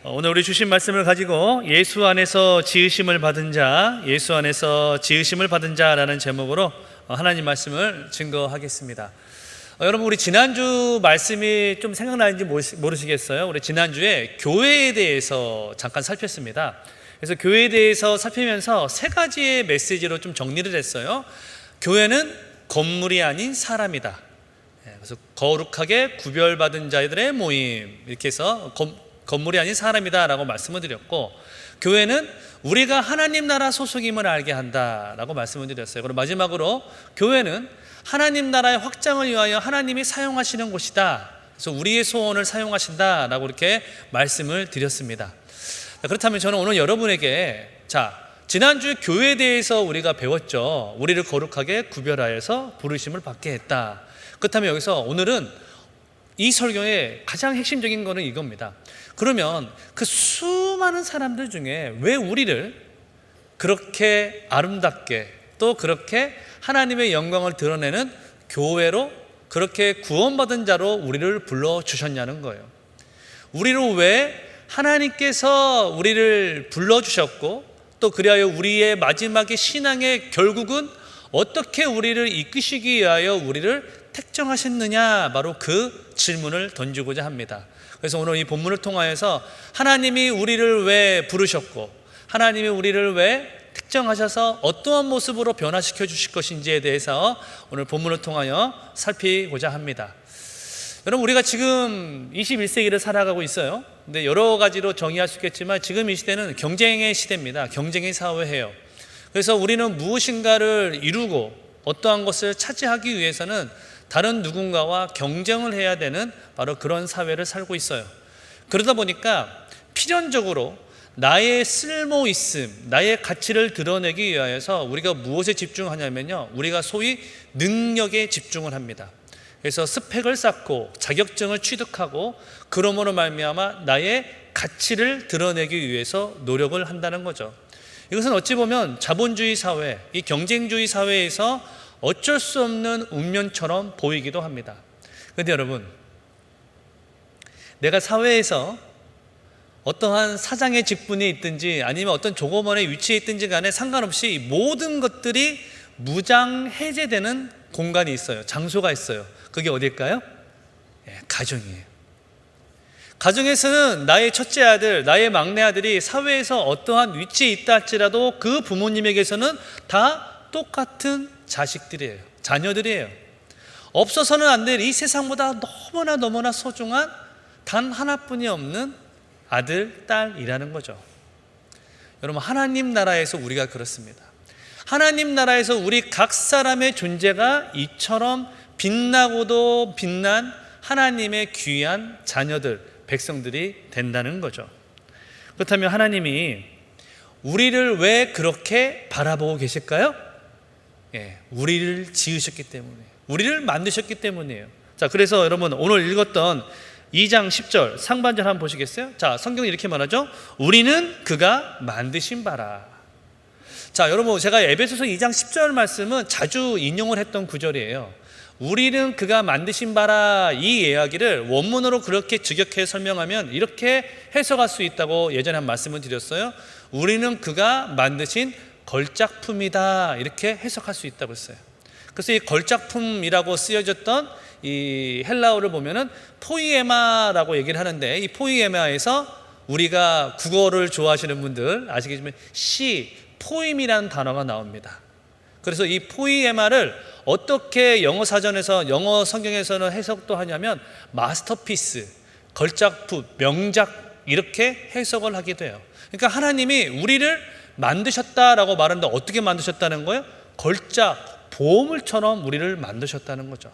오늘 우리 주신 말씀을 가지고 예수 안에서 지으심을 받은 자, 예수 안에서 지으심을 받은 자라는 제목으로 하나님 말씀을 증거하겠습니다. 여러분, 우리 지난주 말씀이 좀 생각나는지 모르시겠어요? 우리 지난주에 교회에 대해서 잠깐 살폈습니다. 그래서 교회에 대해서 살피면서 세 가지의 메시지로 좀 정리를 했어요. 교회는 건물이 아닌 사람이다. 그래서 거룩하게 구별받은 자들의 모임, 이렇게 해서 건물이 아닌 사람이다 라고 말씀을 드렸고, 교회는 우리가 하나님 나라 소속임을 알게 한다 라고 말씀을 드렸어요. 그리고 마지막으로 교회는 하나님 나라의 확장을 위하여 하나님이 사용하시는 곳이다, 그래서 우리의 소원을 사용하신다 라고 이렇게 말씀을 드렸습니다. 그렇다면 저는 오늘 여러분에게, 지난주 교회에 대해서 우리가 배웠죠. 우리를 거룩하게 구별하여서 부르심을 받게 했다. 그렇다면 여기서 오늘은 이 설교의 가장 핵심적인 거는 이겁니다. 그러면 그 수많은 사람들 중에 왜 우리를 그렇게 아름답게, 또 그렇게 하나님의 영광을 드러내는 교회로, 그렇게 구원받은 자로 우리를 불러주셨냐는 거예요. 우리를 왜 하나님께서 우리를 불러주셨고, 또 그리하여 우리의 마지막의 신앙의 결국은 어떻게 우리를 이끄시기 위하여 우리를 택정하셨느냐, 바로 그 질문을 던지고자 합니다. 그래서 오늘 이 본문을 통하여서 하나님이 우리를 왜 부르셨고, 하나님이 우리를 왜 특정하셔서 어떠한 모습으로 변화시켜 주실 것인지에 대해서 오늘 본문을 통하여 살피고자 합니다. 여러분, 우리가 지금 21세기를 살아가고 있어요. 근데 여러 가지로 정의할 수 있겠지만 지금 이 시대는 경쟁의 시대입니다. 경쟁의 사회예요. 그래서 우리는 무엇인가를 이루고 어떠한 것을 차지하기 위해서는 다른 누군가와 경쟁을 해야 되는 바로 그런 사회를 살고 있어요. 그러다 보니까 필연적으로 나의 쓸모있음, 나의 가치를 드러내기 위하여서 우리가 무엇에 집중하냐면요, 우리가 소위 능력에 집중을 합니다. 그래서 스펙을 쌓고 자격증을 취득하고 그러므로 말미암아 나의 가치를 드러내기 위해서 노력을 한다는 거죠. 이것은 어찌 보면 자본주의 사회, 이 경쟁주의 사회에서 어쩔 수 없는 운명처럼 보이기도 합니다. 그런데 여러분, 내가 사회에서 어떠한 사장의 직분이 있든지 아니면 어떤 조공원의 위치에 있든지 간에 상관없이 모든 것들이 무장 해제되는 공간이 있어요. 장소가 있어요. 그게 어딜까요? 가정이에요. 가정에서는 나의 첫째 아들, 나의 막내 아들이 사회에서 어떠한 위치에 있다 할지라도 그 부모님에게서는 다 똑같은 자식들이에요. 자녀들이에요. 없어서는 안 될 이 세상보다 너무나 소중한 단 하나뿐이 없는 아들, 딸이라는 거죠. 여러분, 하나님 나라에서 우리가 그렇습니다. 하나님 나라에서 우리 각 사람의 존재가 이처럼 빛나고도 빛난 하나님의 귀한 자녀들, 백성들이 된다는 거죠. 그렇다면 하나님이 우리를 왜 그렇게 바라보고 계실까요? 우리를 지으셨기 때문에, 우리를 만드셨기 때문이에요. 그래서 여러분, 오늘 읽었던 2장 10절 상반절 한번 보시겠어요? 성경이 이렇게 말하죠. 우리는 그가 만드신 바라. 여러분, 제가 에베소서 2장 10절 말씀은 자주 인용을 했던 구절이에요. 우리는 그가 만드신 바라, 이 이야기를 원문으로 그렇게 직역해 설명하면 이렇게 해석할 수 있다고 예전에 한 말씀을 드렸어요. 우리는 그가 만드신 걸작품이다, 이렇게 해석할 수 있다고 했어요. 그래서 이 걸작품이라고 쓰여졌던 이 헬라어를 보면은 포이에마라고 얘기를 하는데, 이 포이에마에서 우리가 국어를 좋아하시는 분들 아시겠지만 포임이라는 단어가 나옵니다. 그래서 이 포이에마를 어떻게 영어 사전에서, 영어 성경에서는 해석도 하냐면 마스터피스, 걸작품, 명작, 이렇게 해석을 하게 돼요. 그러니까 하나님이 우리를 만드셨다라고 말하는데 어떻게 만드셨다는 거예요? 걸작, 보물처럼 우리를 만드셨다는 거죠.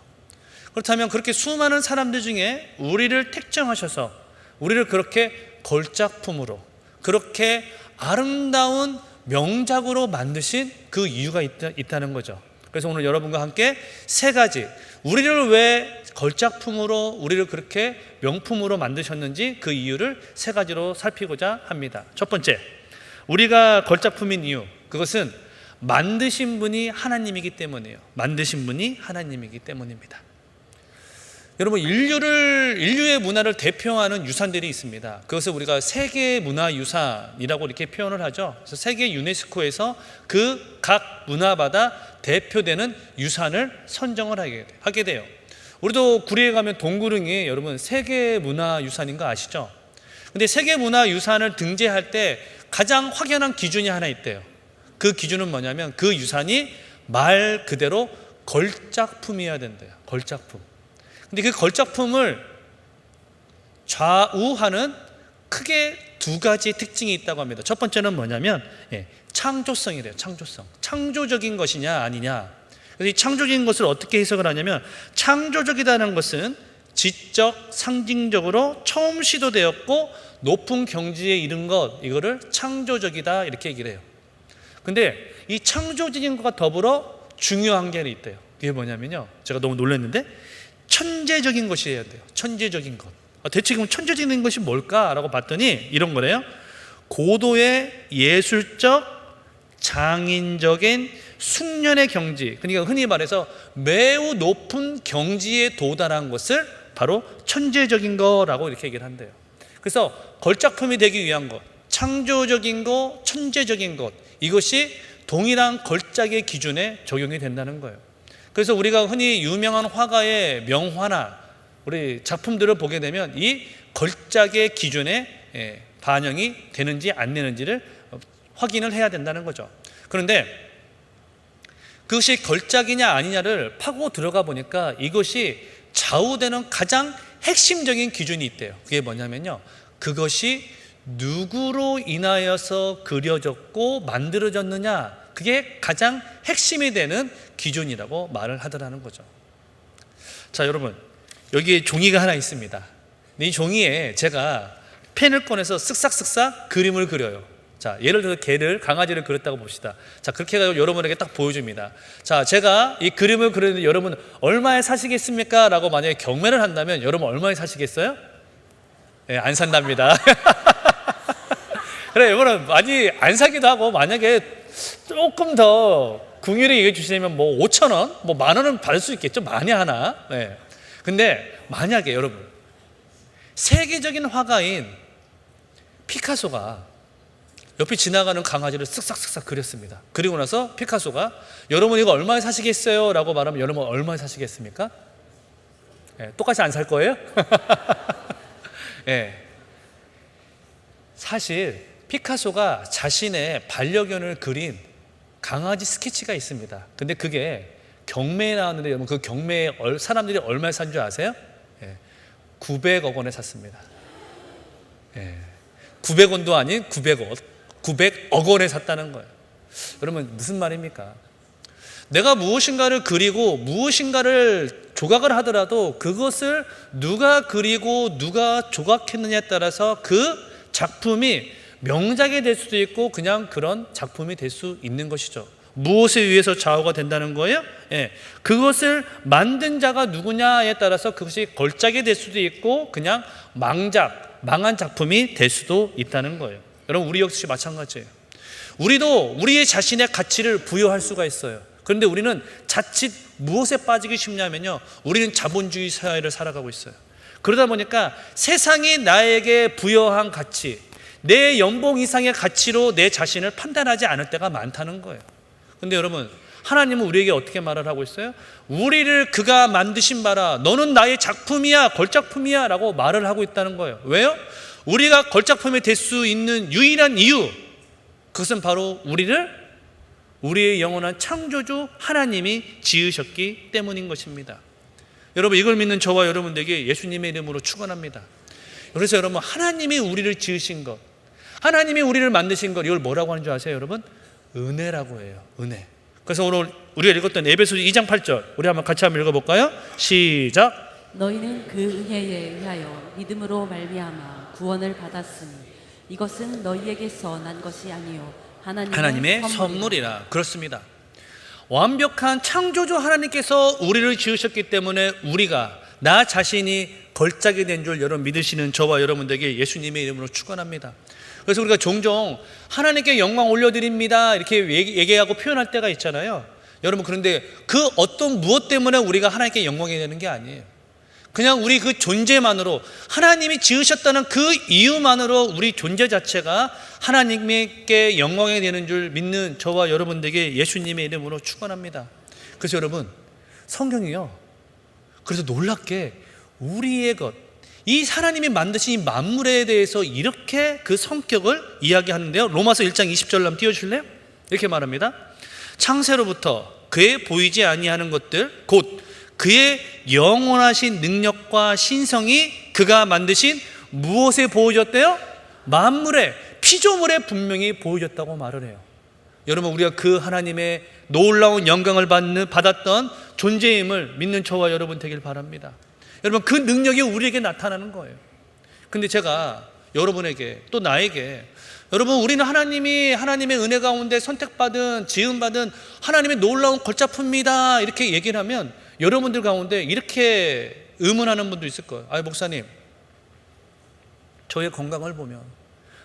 그렇다면 그렇게 수많은 사람들 중에 우리를 택정하셔서 우리를 그렇게 걸작품으로, 그렇게 아름다운 명작으로 만드신 그 이유가 있다는 거죠. 그래서 오늘 여러분과 함께 세 가지, 우리를 왜 걸작품으로, 우리를 그렇게 명품으로 만드셨는지 그 이유를 세 가지로 살피고자 합니다. 첫 번째, 우리가 걸작품인 이유, 그것은 만드신 분이 하나님이기 때문이에요. 만드신 분이 하나님이기 때문입니다. 여러분, 인류의 문화를 대표하는 유산들이 있습니다. 그것을 우리가 세계 문화 유산이라고 이렇게 표현을 하죠. 그래서 세계 유네스코에서 그 각 문화마다 대표되는 유산을 선정을 하게 돼요. 우리도 구리에 가면 동구릉이 여러분 세계 문화 유산인 거 아시죠? 근데 세계 문화 유산을 등재할 때 가장 확연한 기준이 하나 있대요. 그 기준은 뭐냐면 그 유산이 말 그대로 걸작품이어야 된대요. 걸작품. 근데 그 걸작품을 좌우하는 크게 두 가지 특징이 있다고 합니다. 첫 번째는 뭐냐면 창조성이래요. 창조성. 창조적인 것이냐 아니냐. 그래서 이 창조적인 것을 어떻게 해석을 하냐면, 창조적이라는 것은 지적, 상징적으로 처음 시도되었고 높은 경지에 이른 것, 이거를 창조적이다 이렇게 얘기를 해요. 근데 이 창조적인 것과 더불어 중요한 게 있대요. 그게 뭐냐면요, 제가 너무 놀랐는데 천재적인 것이어야 돼요. 천재적인 것. 대체 그럼 천재적인 것이 뭘까라고 봤더니 이런 거래요. 고도의 예술적, 장인적인 숙련의 경지, 그러니까 흔히 말해서 매우 높은 경지에 도달한 것을 바로 천재적인 거라고 이렇게 얘기를 한대요. 그래서 걸작품이 되기 위한 것, 창조적인 것, 천재적인 것, 이것이 동일한 걸작의 기준에 적용이 된다는 거예요. 그래서 우리가 흔히 유명한 화가의 명화나 우리 작품들을 보게 되면 이 걸작의 기준에 반영이 되는지 안 되는지를 확인을 해야 된다는 거죠. 그런데 그것이 걸작이냐 아니냐를 파고 들어가 보니까 이것이 좌우되는 가장 핵심적인 기준이 있대요. 그게 뭐냐면요, 그것이 누구로 인하여서 그려졌고 만들어졌느냐, 그게 가장 핵심이 되는 기준이라고 말을 하더라는 거죠. 자, 여러분, 여기에 종이가 하나 있습니다. 이 종이에 제가 펜을 꺼내서 쓱싹쓱싹 그림을 그려요. 자, 예를 들어 개를, 강아지를 그렸다고 봅시다. 자, 그렇게 해가지고 여러분에게 딱 보여줍니다. 자, 제가 이 그림을 그렸는데 여러분 얼마에 사시겠습니까? 라고 만약에 경매를 한다면 여러분 얼마에 사시겠어요? 네, 안 산답니다. 그래, 여러분 많이 안 사기도 하고, 만약에 조금 더 궁율이 얘기해 주시면 뭐 5,000원, 뭐 10,000원은 받을 수 있겠죠. 많이 하나. 네. 근데 만약에 여러분 세계적인 화가인 피카소가 옆에 지나가는 강아지를 쓱싹쓱싹 그렸습니다. 그리고 나서 피카소가 여러분 이거 얼마에 사시겠어요? 라고 말하면 여러분 얼마에 사시겠습니까? 네, 똑같이 안 살 거예요? 네. 사실 피카소가 자신의 반려견을 그린 강아지 스케치가 있습니다. 근데 그게 경매에 나왔는데 여러분 그 경매에 사람들이 얼마에 산 줄 아세요? 900억 원에 샀습니다. 900원도 아닌 900억 원에 샀다는 거예요. 여러분 무슨 말입니까? 내가 무엇인가를 그리고 무엇인가를 조각을 하더라도 그것을 누가 그리고 누가 조각했느냐에 따라서 그 작품이 명작이 될 수도 있고 그냥 그런 작품이 될 수 있는 것이죠. 무엇에 의해서 좌우가 된다는 거예요? 그것을 만든 자가 누구냐에 따라서 그것이 걸작이 될 수도 있고 그냥 망한 작품이 될 수도 있다는 거예요. 여러분 우리 역시 마찬가지예요. 우리도 우리의 자신의 가치를 부여할 수가 있어요. 그런데 우리는 자칫 무엇에 빠지기 쉽냐면요, 우리는 자본주의 사회를 살아가고 있어요. 그러다 보니까 세상이 나에게 부여한 가치, 내 연봉 이상의 가치로 내 자신을 판단하지 않을 때가 많다는 거예요. 근데 여러분 하나님은 우리에게 어떻게 말을 하고 있어요? 우리를 그가 만드신 바라 너는 나의 작품이야, 걸작품이야 라고 말을 하고 있다는 거예요. 왜요? 우리가 걸작품이 될 수 있는 유일한 이유, 그것은 바로 우리의 영원한 창조주 하나님이 지으셨기 때문인 것입니다. 여러분 이걸 믿는 저와 여러분들에게 예수님의 이름으로 축원합니다. 그래서 여러분 하나님이 우리를 지으신 것, 하나님이 우리를 만드신 것, 이걸 뭐라고 하는 줄 아세요 여러분? 은혜라고 해요. 은혜. 그래서 오늘 우리가 읽었던 에베소서 2장 8절 우리 한번 같이 한번 읽어볼까요? 시작. 너희는 그 은혜에 의하여 믿음으로 말미암아 구원을 받았으니 이것은 너희에게서 난 것이 아니요 하나님의 선물이라. 그렇습니다. 완벽한 창조주 하나님께서 우리를 지으셨기 때문에 우리가 나 자신이 걸작이 된 줄 여러분 믿으시는 저와 여러분들에게 예수님의 이름으로 축원합니다. 그래서 우리가 종종 하나님께 영광 올려드립니다 이렇게 얘기하고 표현할 때가 있잖아요. 여러분 그런데 그 어떤 무엇 때문에 우리가 하나님께 영광이 되는 게 아니에요. 그냥 우리 그 존재만으로, 하나님이 지으셨다는 그 이유만으로 우리 존재 자체가 하나님께 영광이 되는 줄 믿는 저와 여러분들에게 예수님의 이름으로 축원합니다. 그래서 여러분, 성경이요, 그래서 놀랍게 우리의 것, 이 하나님이 만드신 이 만물에 대해서 이렇게 그 성격을 이야기하는데요. 로마서 1장 20절 한번 띄워주실래요? 이렇게 말합니다. 창세로부터 그의 보이지 아니하는 것들, 곧 그의 영원하신 능력과 신성이 그가 만드신 무엇에 보여졌대요? 만물에, 피조물에 분명히 보여졌다고 말을 해요. 여러분, 우리가 그 하나님의 놀라운 영광을 받았던 존재임을 믿는 저와 여러분 되길 바랍니다. 여러분, 그 능력이 우리에게 나타나는 거예요. 근데 제가 여러분에게, 또 나에게, 여러분, 우리는 하나님의 은혜 가운데 선택받은, 지음받은 하나님의 놀라운 걸작품이다 이렇게 얘기를 하면 여러분들 가운데 이렇게 의문하는 분도 있을 거예요. 아, 목사님, 저의 건강을 보면,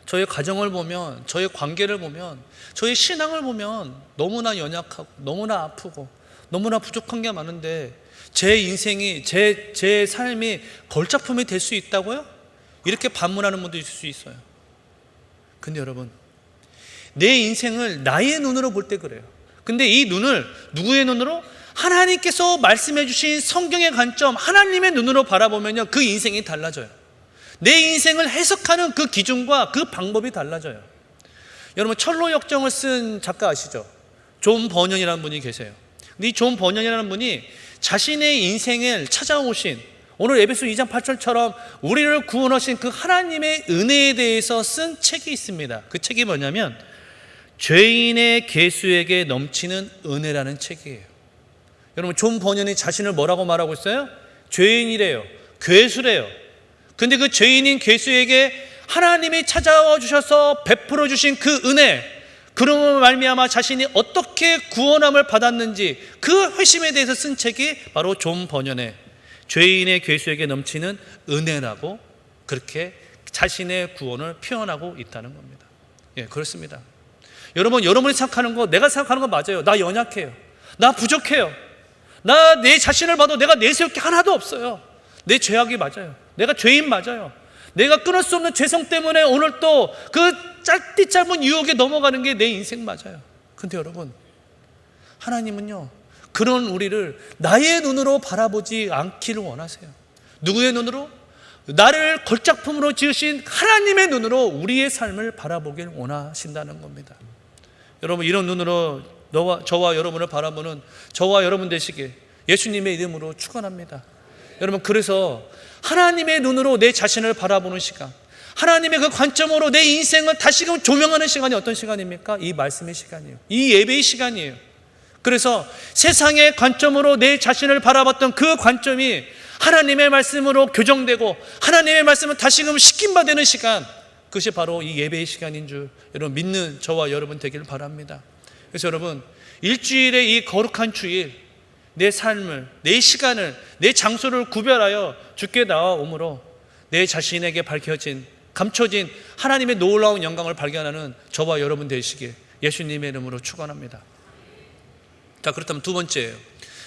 저의 가정을 보면, 저의 관계를 보면, 저의 신앙을 보면 너무나 연약하고 너무나 아프고 너무나 부족한 게 많은데 제 인생이, 제 삶이 걸작품이 될 수 있다고요? 이렇게 반문하는 분도 있을 수 있어요. 근데 여러분, 내 인생을 나의 눈으로 볼 때 그래요. 근데 이 눈을 누구의 눈으로? 하나님께서 말씀해 주신 성경의 관점, 하나님의 눈으로 바라보면요, 그 인생이 달라져요. 내 인생을 해석하는 그 기준과 그 방법이 달라져요. 여러분, 철로 역정을 쓴 작가 아시죠? 존 버년이라는 분이 계세요. 근데 이 존 버년이라는 분이 자신의 인생을 찾아오신, 오늘 에베소 2장 8절처럼 우리를 구원하신 그 하나님의 은혜에 대해서 쓴 책이 있습니다. 그 책이 뭐냐면 죄인의 괴수에게 넘치는 은혜라는 책이에요. 여러분, 존 버년이 자신을 뭐라고 말하고 있어요? 죄인이래요. 괴수래요. 근데 그 죄인인 괴수에게 하나님이 찾아와 주셔서 베풀어 주신 그 은혜, 그러므로 말미암아 자신이 어떻게 구원함을 받았는지 그 회심에 대해서 쓴 책이 바로 존 버년의 죄인의 괴수에게 넘치는 은혜라고, 그렇게 자신의 구원을 표현하고 있다는 겁니다. 예, 그렇습니다. 여러분, 여러분이 생각하는 거, 내가 생각하는 거 맞아요. 나 연약해요. 나 부족해요. 나 내 자신을 봐도 내가 내세울 게 하나도 없어요. 내 죄악이 맞아요. 내가 죄인 맞아요. 내가 끊을 수 없는 죄성 때문에 오늘 또 그 짧은 유혹에 넘어가는 게 내 인생 맞아요. 근데 여러분, 하나님은요, 그런 우리를 나의 눈으로 바라보지 않기를 원하세요. 누구의 눈으로? 나를 걸작품으로 지으신 하나님의 눈으로 우리의 삶을 바라보길 원하신다는 겁니다. 여러분, 이런 눈으로 저와 여러분을 바라보는 저와 여러분 되시길 예수님의 이름으로 축원합니다. 여러분, 그래서 하나님의 눈으로 내 자신을 바라보는 시간, 하나님의 그 관점으로 내 인생을 다시금 조명하는 시간이 어떤 시간입니까? 이 말씀의 시간이에요. 이 예배의 시간이에요. 그래서 세상의 관점으로 내 자신을 바라봤던 그 관점이 하나님의 말씀으로 교정되고 하나님의 말씀을 다시금 식힌받는 시간, 그것이 바로 이 예배의 시간인 줄 여러분 믿는 저와 여러분 되기를 바랍니다. 그래서 여러분, 일주일의 이 거룩한 주일, 내 삶을, 내 시간을, 내 장소를 구별하여 주께 나아옴으로 내 자신에게 밝혀진, 감춰진 하나님의 놀라운 영광을 발견하는 저와 여러분 되시길 예수님의 이름으로 축원합니다. 자, 그렇다면 두 번째예요.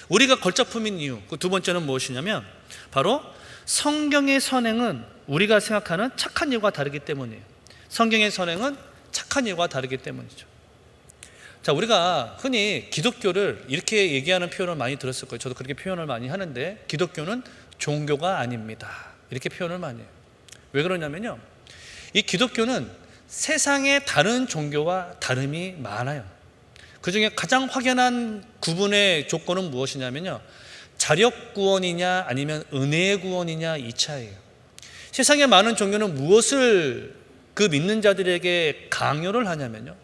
우리가 걸작품인 이유, 그 두 번째는 무엇이냐면 바로 성경의 선행은 우리가 생각하는 착한 일과 다르기 때문이에요. 성경의 선행은 착한 일과 다르기 때문이죠. 자, 우리가 흔히 기독교를 이렇게 얘기하는 표현을 많이 들었을 거예요. 저도 그렇게 표현을 많이 하는데, 기독교는 종교가 아닙니다, 이렇게 표현을 많이 해요. 왜 그러냐면요, 이 기독교는 세상의 다른 종교와 다름이 많아요. 그 중에 가장 확연한 구분의 조건은 무엇이냐면요, 자력 구원이냐 아니면 은혜의 구원이냐, 이 차이예요. 세상의 많은 종교는 무엇을 그 믿는 자들에게 강요를 하냐면요,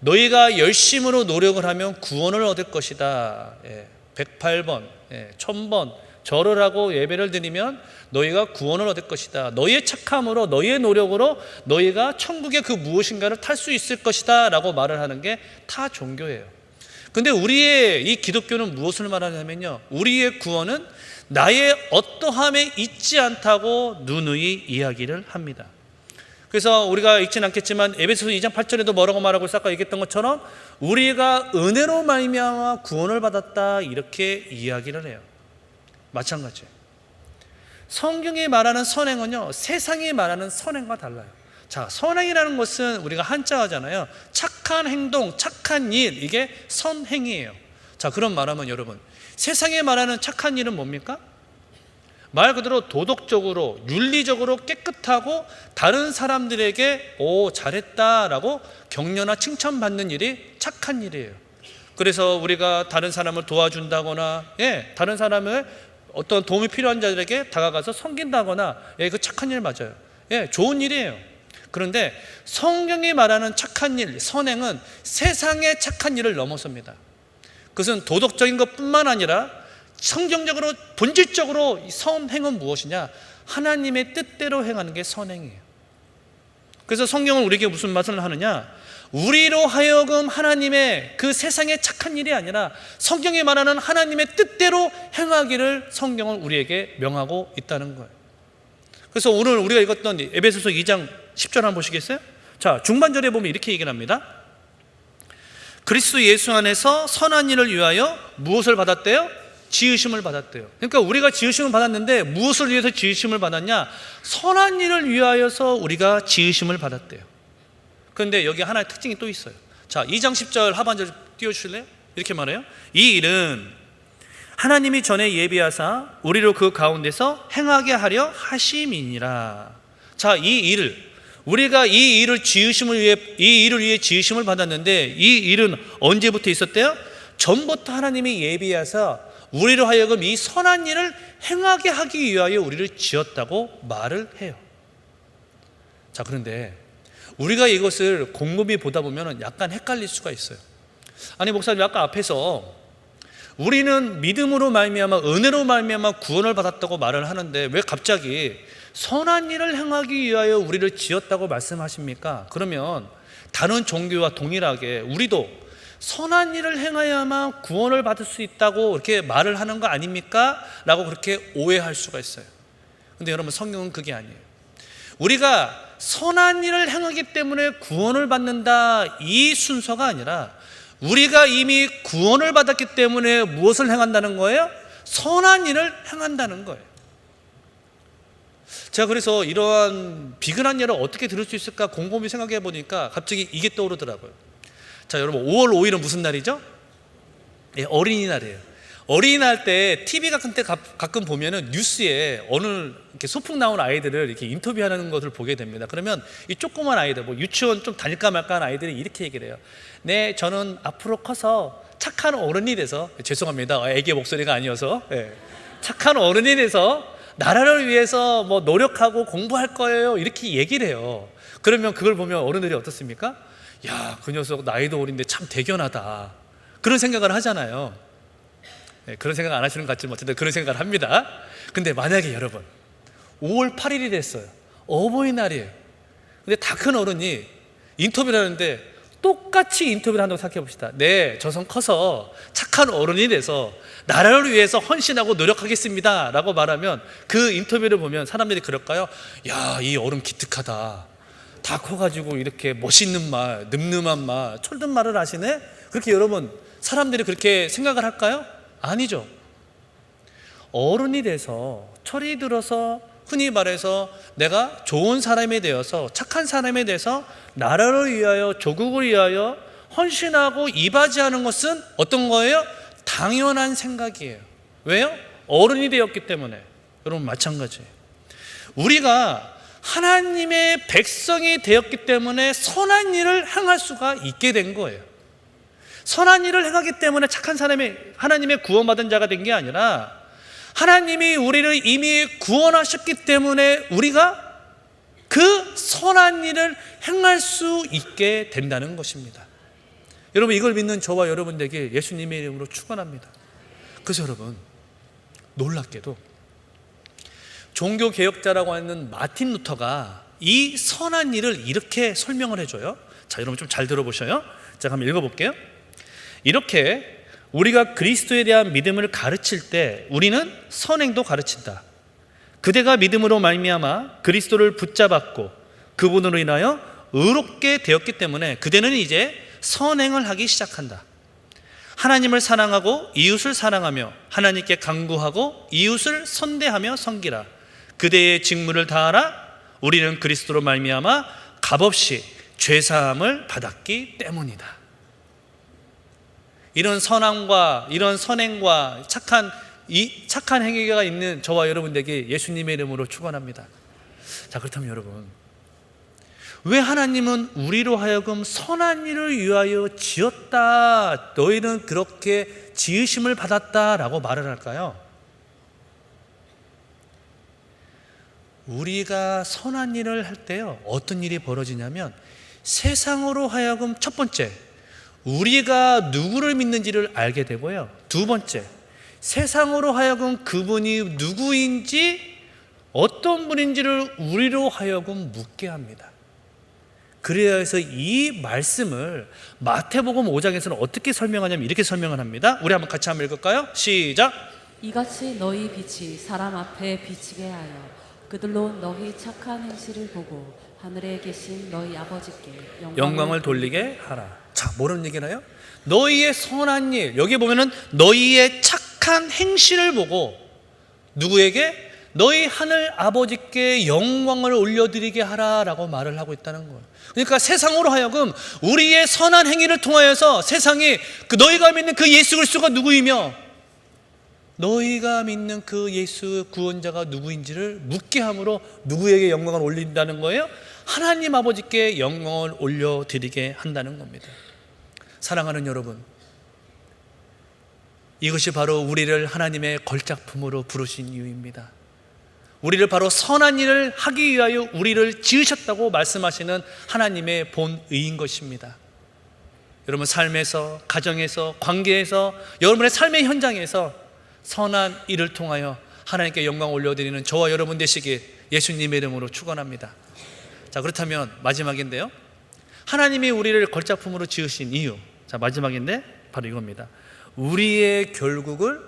너희가 열심으로 노력을 하면 구원을 얻을 것이다. 108번, 1000번 절을 하고 예배를 드리면 너희가 구원을 얻을 것이다. 너희의 착함으로, 너희의 노력으로 너희가 천국의 그 무엇인가를 탈 수 있을 것이다 라고 말을 하는 게 타 종교예요. 근데 우리의 이 기독교는 무엇을 말하냐면요, 우리의 구원은 나의 어떠함에 있지 않다고 누누이 이야기를 합니다. 그래서 우리가 읽진 않겠지만 에베소서 2장 8절에도 뭐라고 말하고 있어? 아까 얘기했던 것처럼 우리가 은혜로 말미암아 구원을 받았다, 이렇게 이야기를 해요. 마찬가지예요. 성경이 말하는 선행은요, 세상이 말하는 선행과 달라요. 자, 선행이라는 것은 우리가 한자어잖아요. 착한 행동, 착한 일, 이게 선행이에요. 자, 그런 말하면 여러분, 세상에 말하는 착한 일은 뭡니까? 말 그대로 도덕적으로, 윤리적으로 깨끗하고 다른 사람들에게 오, 잘했다라고 격려나 칭찬받는 일이 착한 일이에요. 그래서 우리가 다른 사람을 도와준다거나, 다른 사람을 어떤 도움이 필요한 자들에게 다가가서 섬긴다거나, 그 착한 일 맞아요. 좋은 일이에요. 그런데 성경이 말하는 착한 일, 선행은 세상의 착한 일을 넘어섭니다. 그것은 도덕적인 것뿐만 아니라 성경적으로, 본질적으로 선행은 무엇이냐? 하나님의 뜻대로 행하는 게 선행이에요. 그래서 성경은 우리에게 무슨 말씀을 하느냐? 우리로 하여금 하나님의 그 세상의 착한 일이 아니라 성경이 말하는 하나님의 뜻대로 행하기를 성경은 우리에게 명하고 있다는 거예요. 그래서 오늘 우리가 읽었던 에베소서 2장 10절 한번 보시겠어요? 자, 중반절에 보면 이렇게 얘기를 합니다. 그리스도 예수 안에서 선한 일을 위하여 무엇을 받았대요? 지으심을 받았대요. 그러니까 우리가 지으심을 받았는데 무엇을 위해서 지으심을 받았냐? 선한 일을 위하여서 우리가 지으심을 받았대요. 그런데 여기 하나의 특징이 또 있어요. 자, 2장 10절 하반절 띄워주실래요? 이렇게 말해요. 이 일은 하나님이 전에 예비하사 우리로 그 가운데서 행하게 하려 하심이니라. 자, 이 일을, 우리가 이 일을 지으심을 위해, 이 일을 위해 지으심을 받았는데 이 일은 언제부터 있었대요? 전부터 하나님이 예비하사 우리로 하여금 이 선한 일을 행하게 하기 위하여 우리를 지었다고 말을 해요. 자, 그런데 우리가 이것을 곰곰이 보다 보면 약간 헷갈릴 수가 있어요. 아니, 목사님 아까 앞에서 우리는 믿음으로 말미암아 은혜로 말미암아 구원을 받았다고 말을 하는데 왜 갑자기 선한 일을 행하기 위하여 우리를 지었다고 말씀하십니까? 그러면 다른 종교와 동일하게 우리도 선한 일을 행하야만 구원을 받을 수 있다고 이렇게 말을 하는 거 아닙니까? 라고 그렇게 오해할 수가 있어요. 근데 여러분, 성경은 그게 아니에요. 우리가 선한 일을 행하기 때문에 구원을 받는다, 이 순서가 아니라 우리가 이미 구원을 받았기 때문에 무엇을 행한다는 거예요? 선한 일을 행한다는 거예요. 제가 그래서 이러한 비근한 예를 어떻게 들을 수 있을까 곰곰이 생각해 보니까 갑자기 이게 떠오르더라고요. 자, 여러분, 5월 5일은 무슨 날이죠? 어린이날이에요. 어린이날 때 TV 같은 때 가끔 보면은 뉴스에 어느 이렇게 소풍 나온 아이들을 이렇게 인터뷰하는 것을 보게 됩니다. 그러면 이 조그만 아이들, 뭐 유치원 좀 다닐까 말까 하는 아이들이 이렇게 얘기를 해요. 네, 저는 앞으로 커서 착한 어른이 돼서, 죄송합니다, 애기 목소리가 아니어서, 착한 어른이 돼서 나라를 위해서 뭐 노력하고 공부할 거예요, 이렇게 얘기를 해요. 그러면 그걸 보면 어른들이 어떻습니까? 야, 그 녀석 나이도 어린데 참 대견하다, 그런 생각을 하잖아요. 그런 생각 안 하시는 것 같지만 어쨌든 그런 생각을 합니다. 근데 만약에 여러분 5월 8일이 됐어요. 어버이날이에요. 근데 다 큰 어른이 인터뷰를 하는데 똑같이 인터뷰를 한다고 생각해 봅시다. 네, 저선 커서 착한 어른이 돼서 나라를 위해서 헌신하고 노력하겠습니다 라고 말하면 그 인터뷰를 보면 사람들이 그럴까요? 야, 이 어른 기특하다, 다 커가지고 이렇게 멋있는 말, 늠름한 말, 철든 말을 하시네? 그렇게 여러분, 사람들이 그렇게 생각을 할까요? 아니죠. 어른이 돼서 철이 들어서 흔히 말해서 내가 좋은 사람이 되어서 착한 사람이 돼서 나라를 위하여, 조국을 위하여 헌신하고 이바지하는 것은 어떤 거예요? 당연한 생각이에요. 왜요? 어른이 되었기 때문에. 여러분, 마찬가지예요. 우리가 하나님의 백성이 되었기 때문에 선한 일을 행할 수가 있게 된 거예요. 선한 일을 행하기 때문에 착한 사람이 하나님의 구원받은 자가 된 게 아니라 하나님이 우리를 이미 구원하셨기 때문에 우리가 그 선한 일을 행할 수 있게 된다는 것입니다. 여러분, 이걸 믿는 저와 여러분에게 예수님의 이름으로 축원합니다. 그래서 여러분, 놀랍게도 종교개혁자라고 하는 마틴 루터가 이 선한 일을 이렇게 설명을 해줘요. 자, 여러분 좀 잘 들어보셔요. 제가 한번 읽어볼게요. 이렇게 우리가 그리스도에 대한 믿음을 가르칠 때 우리는 선행도 가르친다. 그대가 믿음으로 말미암아 그리스도를 붙잡았고 그분으로 인하여 의롭게 되었기 때문에 그대는 이제 선행을 하기 시작한다. 하나님을 사랑하고 이웃을 사랑하며 하나님께 간구하고 이웃을 선대하며 섬기라. 그대의 직무를 다하라. 우리는 그리스도로 말미암아 값없이 죄사함을 받았기 때문이다. 이런 선함과 이런 선행과 착한 행위가 있는 저와 여러분들에게 예수님의 이름으로 축원합니다. 자, 그렇다면 여러분, 왜 하나님은 우리로 하여금 선한 일을 위하여 지었다, 너희는 그렇게 지으심을 받았다라고 말을 할까요? 우리가 선한 일을 할 때요, 어떤 일이 벌어지냐면 세상으로 하여금 첫 번째, 우리가 누구를 믿는지를 알게 되고요, 두 번째, 세상으로 하여금 그분이 누구인지 어떤 분인지를 우리로 하여금 묻게 합니다. 그래서 이 말씀을 마태복음 5장에서는 어떻게 설명하냐면 이렇게 설명을 합니다. 우리 한번 같이 한번 읽을까요? 시작. 이같이 너희 빛이 사람 앞에 비치게 하여 그들로 너희 착한 행실을 보고 하늘에 계신 너희 아버지께 영광을 돌리게 하라. 자, 뭐라는 얘기나요? 너희의 선한 일, 여기 보면은 너희의 착한 행실을 보고 누구에게? 너희 하늘 아버지께 영광을 올려드리게 하라라고 말을 하고 있다는 거예요. 그러니까 세상으로 하여금 우리의 선한 행위를 통하여서 세상이 너희가 믿는 그 예수 그리스도가 누구이며 너희가 믿는 그 예수 구원자가 누구인지를 묻게 함으로 누구에게 영광을 올린다는 거예요? 하나님 아버지께 영광을 올려드리게 한다는 겁니다. 사랑하는 여러분, 이것이 바로 우리를 하나님의 걸작품으로 부르신 이유입니다. 우리를 바로 선한 일을 하기 위하여 우리를 지으셨다고 말씀하시는 하나님의 본의인 것입니다. 여러분 삶에서, 가정에서, 관계에서, 여러분의 삶의 현장에서 선한 일을 통하여 하나님께 영광 올려드리는 저와 여러분 되시길 예수님의 이름으로 축원합니다. 자, 그렇다면 마지막인데요, 하나님이 우리를 걸작품으로 지으신 이유, 자, 마지막인데 바로 이겁니다. 우리의 결국을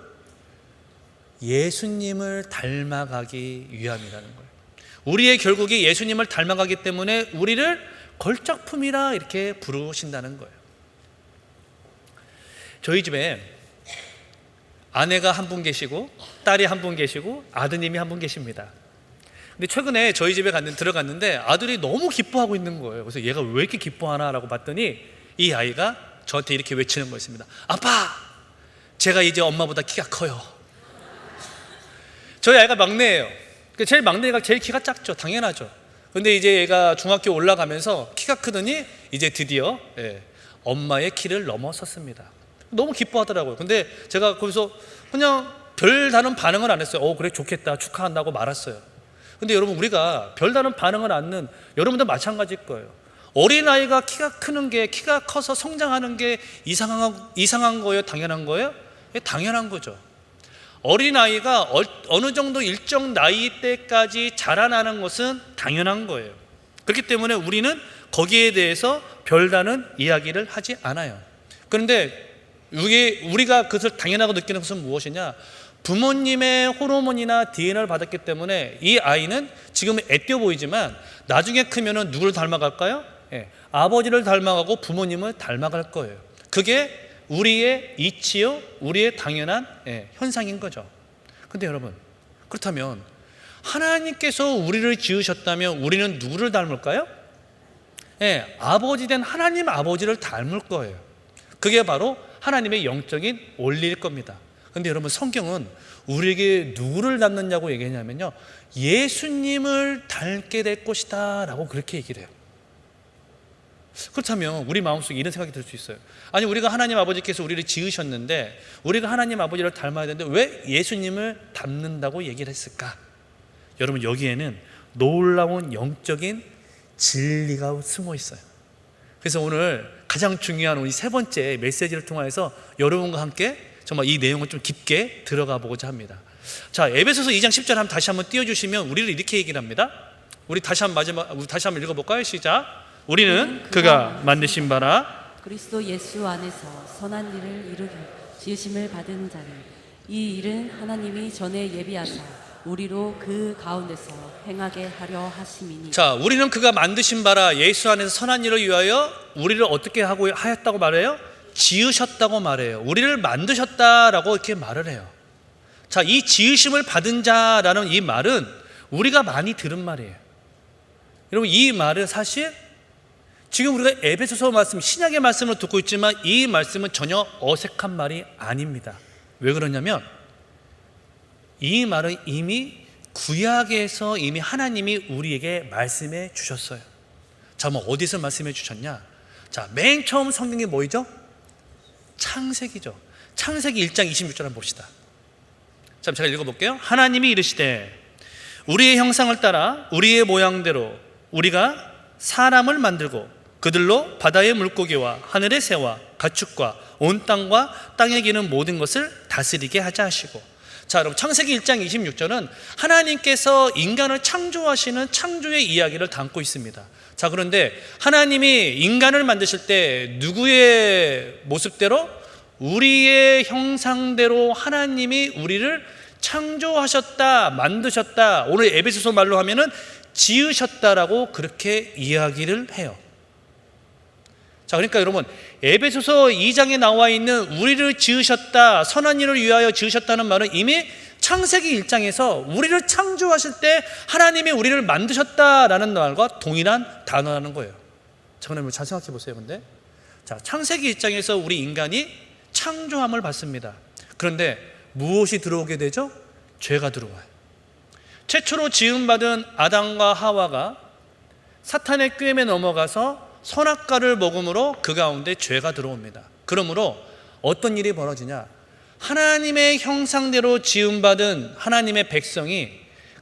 예수님을 닮아가기 위함이라는 거예요. 우리의 결국이 예수님을 닮아가기 때문에 우리를 걸작품이라 이렇게 부르신다는 거예요. 저희 집에 아내가 한 분 계시고 딸이 한 분 계시고 아드님이 한 분 계십니다. 근데 최근에 저희 집에 들어갔는데 아들이 너무 기뻐하고 있는 거예요. 그래서 얘가 왜 이렇게 기뻐하나라고 봤더니 이 아이가 저한테 이렇게 외치는 거였습니다. 아빠, 제가 이제 엄마보다 키가 커요. 저희 아이가 막내예요. 제일 막내가 제일 키가 작죠. 당연하죠. 근데 이제 얘가 중학교 올라가면서 키가 크더니 이제 드디어 엄마의 키를 넘어섰습니다. 너무 기뻐하더라고요. 근데 제가 거기서 그냥 별다른 반응을 안 했어요. 그래, 좋겠다, 축하한다고 말았어요. 근데 여러분, 우리가 별다른 반응을 않는 여러분도 마찬가지일 거예요. 어린아이가 키가 커서 성장하는 게 이상한 거예요? 당연한 거예요? 당연한 거죠. 어린아이가 어느 정도 일정 나이 때까지 자라나는 것은 당연한 거예요. 그렇기 때문에 우리는 거기에 대해서 별다른 이야기를 하지 않아요. 그런데 우리가 그것을 당연하고 느끼는 것은 무엇이냐? 부모님의 호르몬이나 DNA를 받았기 때문에 이 아이는 지금 애띄어 보이지만 나중에 크면은 누구를 닮아갈까요? 아버지를 닮아가고 부모님을 닮아갈 거예요. 그게 우리의 이치요, 우리의 당연한 현상인 거죠. 근데 여러분, 그렇다면 하나님께서 우리를 지으셨다면 우리는 누구를 닮을까요? 아버지 된 하나님 아버지를 닮을 거예요. 그게 바로 하나님의 영적인 원리일 겁니다. 근데 여러분, 성경은 우리에게 누구를 닮느냐고 얘기하냐면요, 예수님을 닮게 될 것이다 라고 그렇게 얘기를 해요. 그렇다면 우리 마음속에 이런 생각이 들 수 있어요. 아니, 우리가 하나님 아버지께서 우리를 지으셨는데 우리가 하나님 아버지를 닮아야 되는데 왜 예수님을 닮는다고 얘기를 했을까? 여러분, 여기에는 놀라운 영적인 진리가 숨어 있어요. 그래서 오늘 가장 중요한 우리 세 번째 메시지를 통해서 여러분과 함께 정말 이 내용을 좀 깊게 들어가 보고자 합니다. 자, 에베소서 2장 10절 한번 다시 한번 띄워주시면 우리를 이렇게 얘기를 합니다. 우리 다시 한번 읽어볼까요? 시작. 우리는 그가 만드신 바라 그리스도 예수 안에서 선한 일을 이루게 지으심을 받은 자를, 이 일은 하나님이 전에 예비하사 우리로 그 가운데서 행하게 하려 하심이니. 자, 우리는 그가 만드신 바라 예수 안에서 선한 일을 위하여 우리를 어떻게 하였다고 말해요? 지으셨다고 말해요. 우리를 만드셨다라고 이렇게 말을 해요. 자, 이 지으심을 받은 자라는 이 말은 우리가 많이 들은 말이에요. 여러분, 이 말은 사실 지금 우리가 에베소서 말씀, 신약의 말씀을 듣고 있지만 이 말씀은 전혀 어색한 말이 아닙니다. 왜 그러냐면 이 말은 이미 구약에서 이미 하나님이 우리에게 말씀해 주셨어요. 자, 뭐 어디서 말씀해 주셨냐? 자, 맨 처음 성경이 뭐이죠? 창세기죠. 창세기 1장 26절 한번 봅시다. 자, 제가 읽어볼게요. 하나님이 이르시되 우리의 형상을 따라 우리의 모양대로 우리가 사람을 만들고 그들로 바다의 물고기와 하늘의 새와 가축과 온 땅과 땅에 기는 모든 것을 다스리게 하자 하시고. 자, 여러분, 창세기 1장 26절은 하나님께서 인간을 창조하시는 창조의 이야기를 담고 있습니다. 자, 그런데 하나님이 인간을 만드실 때 누구의 모습대로? 우리의 형상대로 하나님이 우리를 창조하셨다, 만드셨다. 오늘 에베소서 말로 하면은 지으셨다라고 그렇게 이야기를 해요. 자, 그러니까 여러분, 에베소서 2장에 나와 있는 우리를 지으셨다, 선한 일을 위하여 지으셨다는 말은 이미 창세기 1장에서 우리를 창조하실 때 하나님이 우리를 만드셨다라는 말과 동일한 단어라는 거예요. 자, 그러면 잘 생각해 보세요. 근데 자, 창세기 1장에서 우리 인간이 창조함을 받습니다. 그런데 무엇이 들어오게 되죠? 죄가 들어와요. 최초로 지음받은 아담과 하와가 사탄의 꾀임에 넘어가서 선악과를 먹음으로 그 가운데 죄가 들어옵니다. 그러므로 어떤 일이 벌어지냐? 하나님의 형상대로 지음받은 하나님의 백성이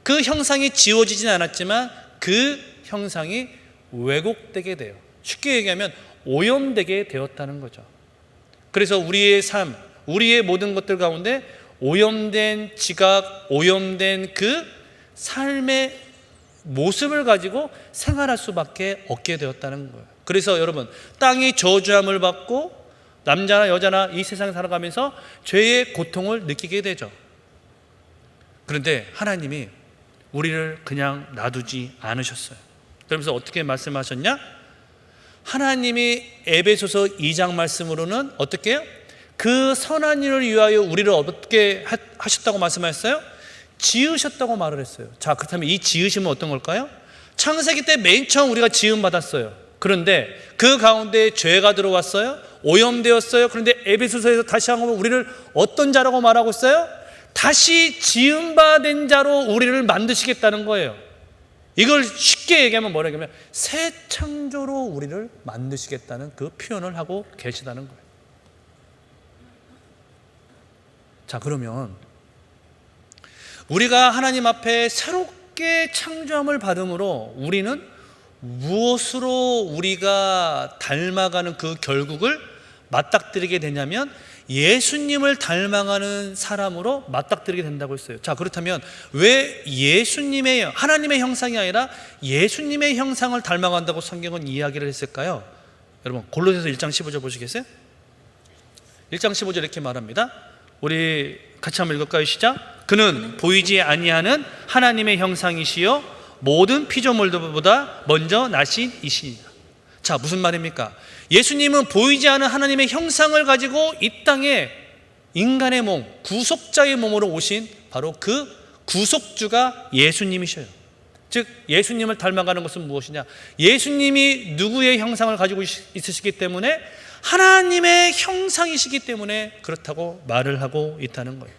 그 형상이 지워지진 않았지만 그 형상이 왜곡되게 돼요. 쉽게 얘기하면 오염되게 되었다는 거죠. 그래서 우리의 삶, 우리의 모든 것들 가운데 오염된 지각, 오염된 그 삶의 모습을 가지고 생활할 수밖에 없게 되었다는 거예요. 그래서 여러분, 땅이 저주함을 받고 남자나 여자나 이 세상에 살아가면서 죄의 고통을 느끼게 되죠. 그런데 하나님이 우리를 그냥 놔두지 않으셨어요. 그러면서 어떻게 말씀하셨냐? 하나님이 에베소서 2장 말씀으로는 어떻게 해요? 그 선한 일을 위하여 우리를 어떻게 하셨다고 말씀하셨어요? 지으셨다고 말을 했어요. 자, 그렇다면 이 지으심은 어떤 걸까요? 창세기 때 맨 처음 우리가 지음 받았어요. 그런데 그 가운데 죄가 들어왔어요. 오염되었어요. 그런데 에베소서에서 다시 한번 우리를 어떤 자라고 말하고 있어요? 다시 지음받은 자로 우리를 만드시겠다는 거예요. 이걸 쉽게 얘기하면 뭐라고 하면 새 창조로 우리를 만드시겠다는 그 표현을 하고 계시다는 거예요. 자, 그러면 우리가 하나님 앞에 새롭게 창조함을 받음으로 우리는 무엇으로 우리가 닮아가는 그 결국을 맞닥뜨리게 되냐면 예수님을 닮아가는 사람으로 맞닥뜨리게 된다고 했어요. 자, 그렇다면 왜 예수님의, 하나님의 형상이 아니라 예수님의 형상을 닮아간다고 성경은 이야기를 했을까요? 여러분, 골로새서 1장 15절 보시겠어요? 1장 15절 이렇게 말합니다. 우리 같이 한번 읽을까요? 시작. 그는 보이지 아니하는 하나님의 형상이시요 모든 피조물들보다 먼저 나신 이시니라. 자, 무슨 말입니까? 예수님은 보이지 않는 하나님의 형상을 가지고 이 땅에 인간의 몸, 구속자의 몸으로 오신 바로 그 구속주가 예수님이셔요. 즉 예수님을 닮아가는 것은 무엇이냐? 예수님이 누구의 형상을 가지고 있으시기 때문에 하나님의 형상이시기 때문에 그렇다고 말을 하고 있다는 거예요.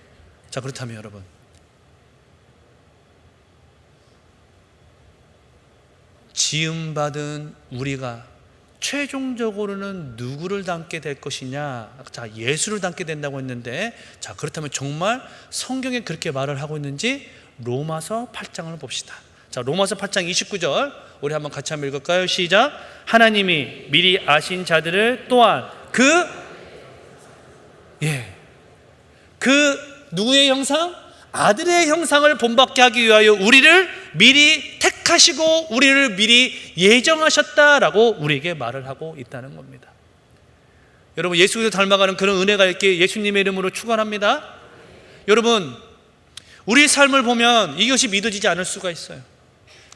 자, 그렇다면 여러분, 지음받은 우리가 최종적으로는 누구를 닮게 될 것이냐? 자, 예수를 닮게 된다고 했는데, 자, 그렇다면 정말 성경에 그렇게 말을 하고 있는지 로마서 8장을 봅시다. 자, 로마서 8장 29절 우리 한번 같이 한번 읽을까요? 시작. 하나님이 미리 아신 자들을 또한 그 누구의 형상? 아들의 형상을 본받게 하기 위하여 우리를 미리 택하시고 우리를 미리 예정하셨다라고 우리에게 말을 하고 있다는 겁니다. 여러분, 예수를 닮아가는 그런 은혜가 있게 예수님의 이름으로 축원합니다. 여러분, 우리 삶을 보면 이것이 믿어지지 않을 수가 있어요.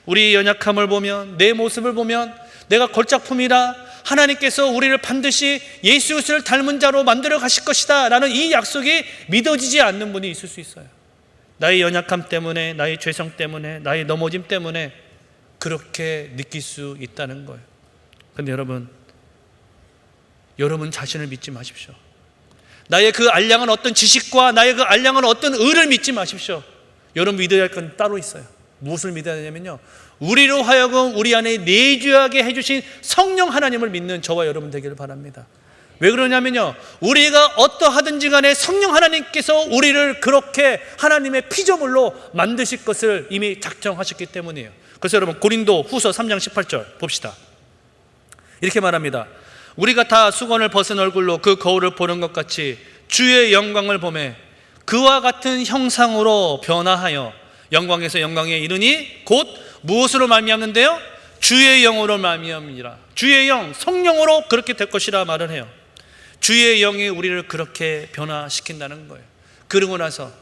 우리의 연약함을 보면, 내 모습을 보면 내가 걸작품이라 하나님께서 우리를 반드시 예수를 닮은 자로 만들어 가실 것이다 라는 이 약속이 믿어지지 않는 분이 있을 수 있어요. 나의 연약함 때문에, 나의 죄성 때문에, 나의 넘어짐 때문에 그렇게 느낄 수 있다는 거예요. 근데 여러분 자신을 믿지 마십시오. 나의 그 알량한 어떤 지식과 나의 그 알량한 어떤 의를 믿지 마십시오. 여러분 믿어야 할 건 따로 있어요. 무엇을 믿어야 되냐면요, 우리로 하여금 우리 안에 내주하게 해주신 성령 하나님을 믿는 저와 여러분 되기를 바랍니다. 왜 그러냐면요, 우리가 어떠하든지 간에 성령 하나님께서 우리를 그렇게 하나님의 피조물로 만드실 것을 이미 작정하셨기 때문이에요. 그래서 여러분 고린도 후서 3장 18절 봅시다. 이렇게 말합니다. 우리가 다 수건을 벗은 얼굴로 그 거울을 보는 것 같이 주의 영광을 보매 그와 같은 형상으로 변화하여 영광에서 영광에 이르니 곧 무엇으로 말미암는데요? 주의 영으로 말미암이라. 주의 영, 성령으로 그렇게 될 것이라 말을 해요. 주의 영이 우리를 그렇게 변화시킨다는 거예요. 그러고 나서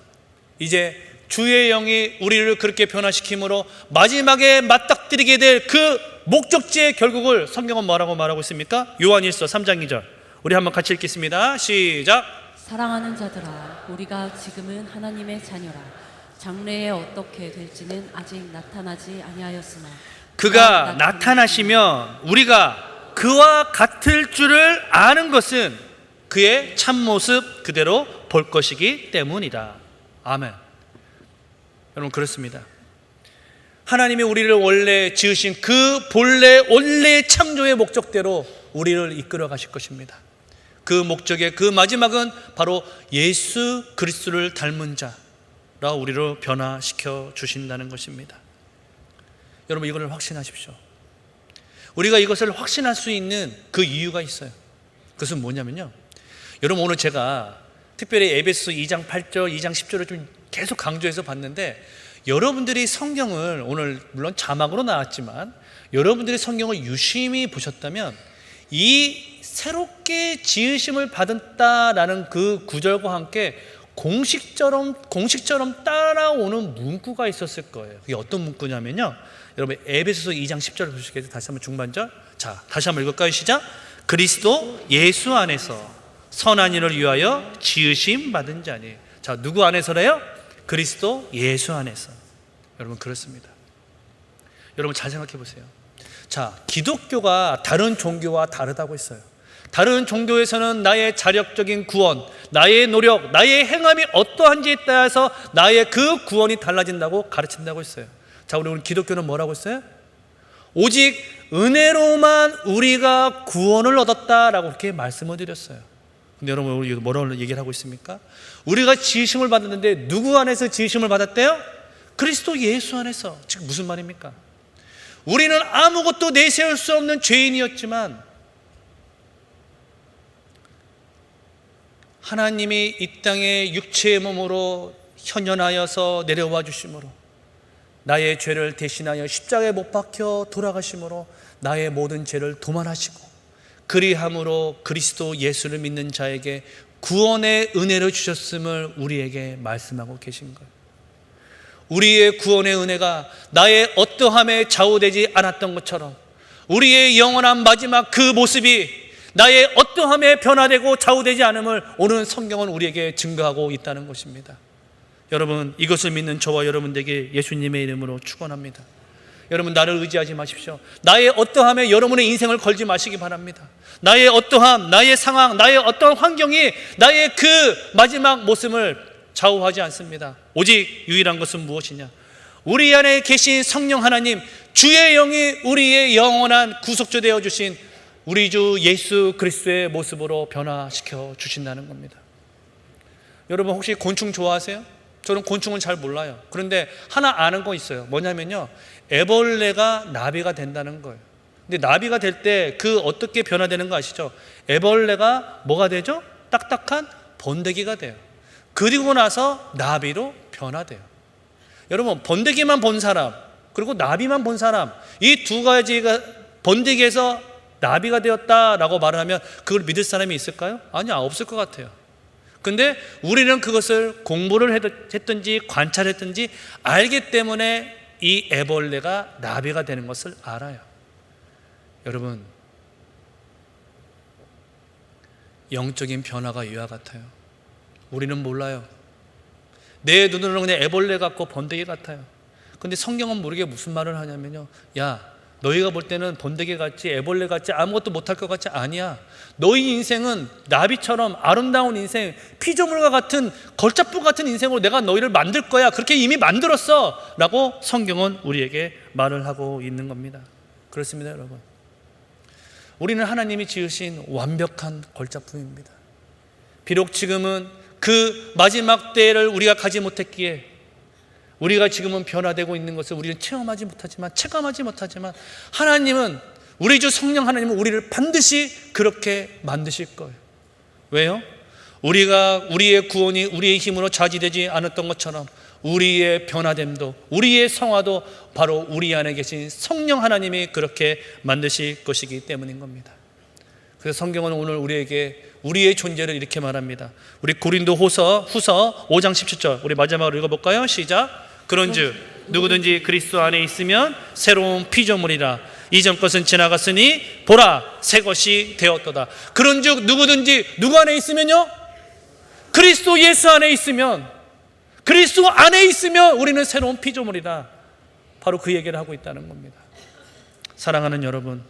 이제 주의 영이 우리를 그렇게 변화시킴으로 마지막에 맞닥뜨리게 될 그 목적지의 결국을 성경은 뭐라고 말하고 있습니까? 요한일서 3장 2절 우리 한번 같이 읽겠습니다. 시작. 사랑하는 자들아, 우리가 지금은 하나님의 자녀라. 장래에 어떻게 될지는 아직 나타나지 아니하였으나 그가 나타나시면 우리가 그와 같을 줄을 아는 것은 그의 참모습 그대로 볼 것이기 때문이다. 아멘. 여러분 그렇습니다. 하나님이 우리를 원래 지으신 그 본래 원래 창조의 목적대로 우리를 이끌어 가실 것입니다. 그 목적의 그 마지막은 바로 예수 그리스도를 닮은 자라 우리를 변화시켜 주신다는 것입니다. 여러분 이걸 확신하십시오. 우리가 이것을 확신할 수 있는 그 이유가 있어요. 그것은 뭐냐면요, 여러분 오늘 제가 특별히 에베소 2장 8절 2장 10절을 좀 계속 강조해서 봤는데, 여러분들이 성경을 오늘 물론 자막으로 나왔지만 여러분들이 성경을 유심히 보셨다면 이 새롭게 지으심을 받았다라는 그 구절과 함께 공식처럼 따라오는 문구가 있었을 거예요. 그게 어떤 문구냐면요, 여러분 에베소서 2장 10절을 보시겠어요? 다시 한번 중반절. 자, 다시 한번 읽을까요? 시작. 그리스도 예수 안에서 선한 일을 위하여 지으심 받은 자니. 자, 누구 안에서래요? 그리스도 예수 안에서. 여러분 그렇습니다. 여러분 잘 생각해 보세요. 자, 기독교가 다른 종교와 다르다고 했어요. 다른 종교에서는 나의 자력적인 구원, 나의 노력, 나의 행함이 어떠한지에 따라서 나의 그 구원이 달라진다고 가르친다고 했어요. 자, 우리 기독교는 뭐라고 했어요? 오직 은혜로만 우리가 구원을 얻었다라고 그렇게 말씀을 드렸어요. 근데 여러분 우리 뭐라고 얘기를 하고 있습니까? 우리가 지으심을 받았는데 누구 안에서 지으심을 받았대요? 그리스도 예수 안에서. 즉 무슨 말입니까? 우리는 아무것도 내세울 수 없는 죄인이었지만 하나님이 이 땅에 육체의 몸으로 현현하여서 내려와 주심으로, 나의 죄를 대신하여 십자가에 못 박혀 돌아가심으로 나의 모든 죄를 도말하시고, 그리함으로 그리스도 예수를 믿는 자에게 구원의 은혜를 주셨음을 우리에게 말씀하고 계신 거예요. 우리의 구원의 은혜가 나의 어떠함에 좌우되지 않았던 것처럼 우리의 영원한 마지막 그 모습이 나의 어떠함에 변화되고 좌우되지 않음을 오늘 성경은 우리에게 증거하고 있다는 것입니다. 여러분 이것을 믿는 저와 여러분에게 예수님의 이름으로 축원합니다. 여러분 나를 의지하지 마십시오. 나의 어떠함에 여러분의 인생을 걸지 마시기 바랍니다. 나의 어떠함, 나의 상황, 나의 어떠한 환경이 나의 그 마지막 모습을 좌우하지 않습니다. 오직 유일한 것은 무엇이냐? 우리 안에 계신 성령 하나님, 주의 영이 우리의 영원한 구속주 되어 주신 우리 주 예수 그리스도의 모습으로 변화시켜 주신다는 겁니다. 여러분 혹시 곤충 좋아하세요? 저는 곤충은 잘 몰라요. 그런데 하나 아는 거 있어요. 뭐냐면요, 애벌레가 나비가 된다는 거예요. 근데 나비가 될 때 그 어떻게 변화되는 거 아시죠? 애벌레가 뭐가 되죠? 딱딱한 번데기가 돼요. 그리고 나서 나비로 변화돼요. 여러분 번데기만 본 사람 그리고 나비만 본 사람, 이 두 가지가 번데기에서 나비가 되었다라고 말을 하면 그걸 믿을 사람이 있을까요? 아니요, 없을 것 같아요. 근데 우리는 그것을 공부를 했든지 관찰했든지 알기 때문에 이 애벌레가 나비가 되는 것을 알아요. 여러분 영적인 변화가 이와 같아요. 우리는 몰라요. 내 눈으로는 그냥 애벌레 같고 번데기 같아요. 근데 성경은 모르게 무슨 말을 하냐면요, 야, 너희가 볼 때는 번데기 같지 애벌레 같지 아무것도 못할 것 같지? 아니야. 너희 인생은 나비처럼 아름다운 인생, 피조물과 같은 걸작품 같은 인생으로 내가 너희를 만들 거야. 그렇게 이미 만들었어 라고 성경은 우리에게 말을 하고 있는 겁니다. 그렇습니다, 여러분. 우리는 하나님이 지으신 완벽한 걸작품입니다. 비록 지금은 그 마지막 때를 우리가 가지 못했기에 우리가 지금은 변화되고 있는 것을 우리는 체험하지 못하지만, 체감하지 못하지만, 하나님은, 우리 주 성령 하나님은 우리를 반드시 그렇게 만드실 거예요. 왜요? 우리의 구원이 우리의 힘으로 자지되지 않았던 것처럼 우리의 변화됨도, 우리의 성화도 바로 우리 안에 계신 성령 하나님이 그렇게 만드실 것이기 때문인 겁니다. 그래서 성경은 오늘 우리에게 우리의 존재를 이렇게 말합니다. 우리 고린도후서 5장 17절 우리 마지막으로 읽어볼까요? 시작. 그런즉 누구든지 그리스도 안에 있으면 새로운 피조물이라. 이전 것은 지나갔으니 보라 새 것이 되었도다. 그런즉 누구든지 누구 안에 있으면요? 그리스도 예수 안에 있으면, 그리스도 안에 있으면 우리는 새로운 피조물이다. 바로 그 얘기를 하고 있다는 겁니다. 사랑하는 여러분,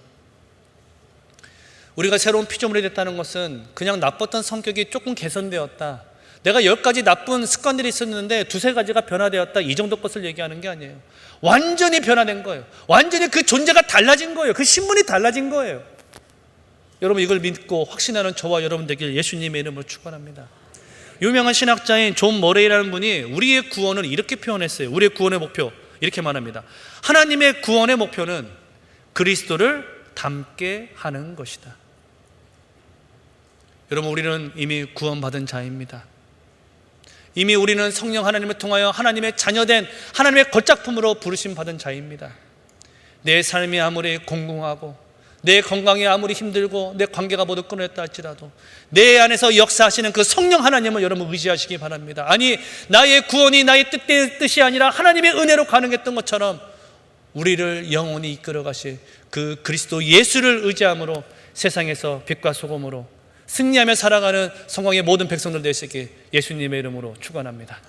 우리가 새로운 피조물이 됐다는 것은 그냥 나빴던 성격이 조금 개선되었다, 내가 10가지 나쁜 습관들이 있었는데 2-3가지가 변화되었다, 이 정도 것을 얘기하는 게 아니에요. 완전히 변화된 거예요. 완전히 그 존재가 달라진 거예요. 그 신분이 달라진 거예요. 여러분, 이걸 믿고 확신하는 저와 여러분 되길 예수님의 이름으로 축원합니다. 유명한 신학자인 존 머레이라는 분이 우리의 구원을 이렇게 표현했어요. 우리의 구원의 목표 이렇게 말합니다. 하나님의 구원의 목표는 그리스도를 닮게 하는 것이다. 여러분, 우리는 이미 구원받은 자입니다. 이미 우리는 성령 하나님을 통하여 하나님의 자녀된 하나님의 걸작품으로 부르심 받은 자입니다. 내 삶이 아무리 공공하고 내 건강이 아무리 힘들고 내 관계가 모두 끊어졌다 할지라도 내 안에서 역사하시는 그 성령 하나님을 여러분 의지하시기 바랍니다. 아니, 나의 구원이 나의 뜻이 아니라 하나님의 은혜로 가능했던 것처럼 우리를 영원히 이끌어 가실 그 그리스도 예수를 의지함으로 세상에서 빛과 소금으로 승리하며 살아가는 성공의 모든 백성들 되시길 예수님의 이름으로 축원합니다.